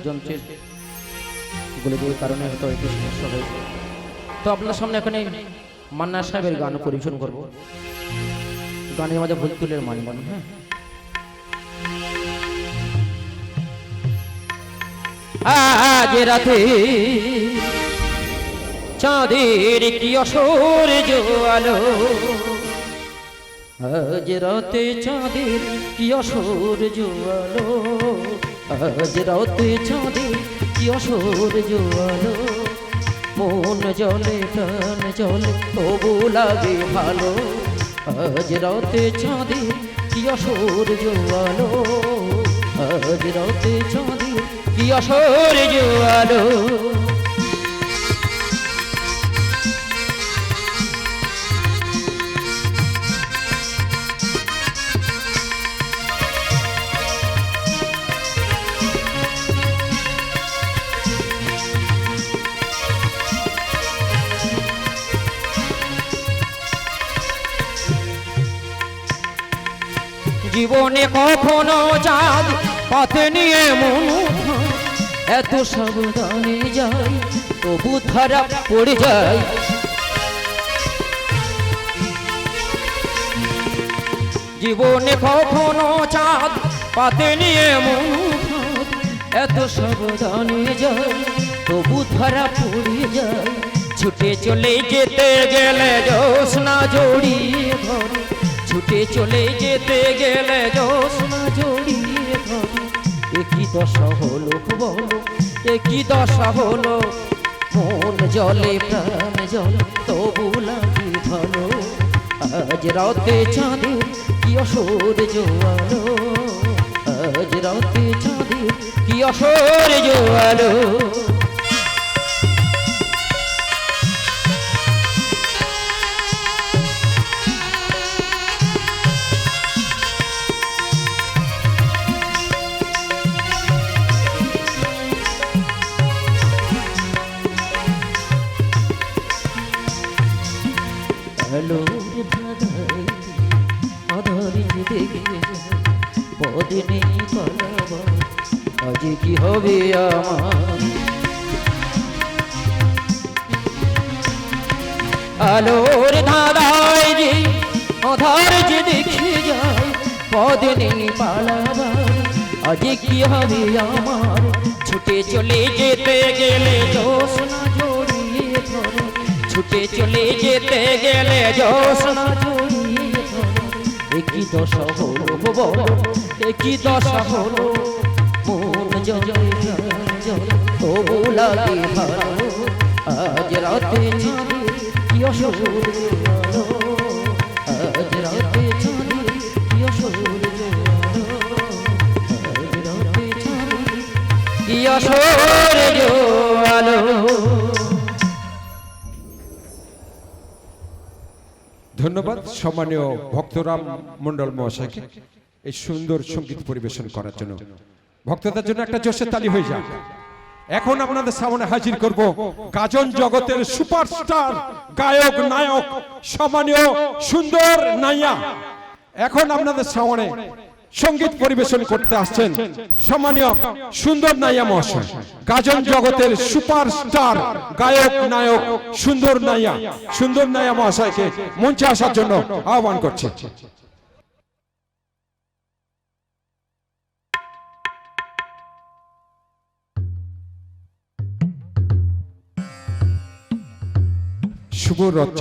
যন্ত্রের গোলযোগের কারণে হয়তো একটু সমস্যা হয়েছে। তো আপনার সামনে এখানে মান্না সাহেবের গান পরিবেশন করব। গানের মাঝে ভুল তুলের মান গান। হ্যাঁ, আজ রাতে চাঁদের কি অসূর্য আলো, আজ রাতে চাঁদের কি অসূর্য আলো, আজ রাতে চাঁদের কি অসূর্য আলো, মন জলে প্রাণ জলে তবু লাগে ভালো, আজ রাতে চাঁদের কি অসূর্য আলো, আজ রাতে চাঁদের কি অসূর্য আলো। জীবনে কখনো চাঁদ পথে নিয়ে মন এত সাবধানে যাই তবু ধরা পড়ে যায়, জীবনে কখনো চাঁদ পথে নিয়ে মন এত সাবধানে যাই তবু ধরা পড়ে যায়, ছুটে চলে যেতে গেলে জ্যোৎস্না জড়িয়ে ধরে, ছুটে চলে যেতে গেলে জ্যোৎস্না জড়িয়ে ধরে, একই দশা হলো বলো, একই দশা হলো, মন জলে প্রাণ জলে তবু লাগে ভালো, আজ রাতে চাঁদের কি অসূর্য আলো, আজ রাতে চাঁদের কি অসূর্য আলো। হ্যালো দাদাই আধার দেখে পদে নেই পালাবা, আজ কি হবে আমার, আলোর দাদাই যে আধার যে দেখে যায় পদে নেই পালাবা, আজ কি হবে আমার, ছুটে চলে যেতে গেলে জ্যোৎস্না জড়িয়ে ধরে, ছুটে চলে যেতে গেলে জ্যোৎস্না জড়িয়ে ধরে, একই দশা হলো বলো, একই দশা হলো, মন জলে প্রাণ জলে তবু লাগে ভালো, আজ রাতে চাঁদের কি অসূর্য আলো, আজ রাতে চাঁদের কি অসূর্য আলো, আজ রাতে চাঁদের কি অসূর্য আলো। ধন্যবাদ সম্মানীয় ভক্তরাম মন্ডল মহাশয়কে এই সুন্দর সঙ্গীত পরিবেশন করার জন্য। ভক্তদের জন্য একটা জোশের তালি হয়ে যাক। এখন আপনাদের সামনে হাজির করব গাজন জগতের সুপারস্টার গায়ক নায়ক সম্মানীয় সুন্দর নাইয়া। এখন আপনাদের সামনে সঙ্গীত পরিবেশন করতে আসছেন সম্মানীয় সুন্দর নাইয়া মহাশয়, গাজন জগতের সুপারস্টার গায়ক নায়ক সুন্দর নাইয়া। সুন্দর নাইয়া মহাশয়কে মঞ্চে আসার জন্য আহ্বান করছি। শুভ রথ।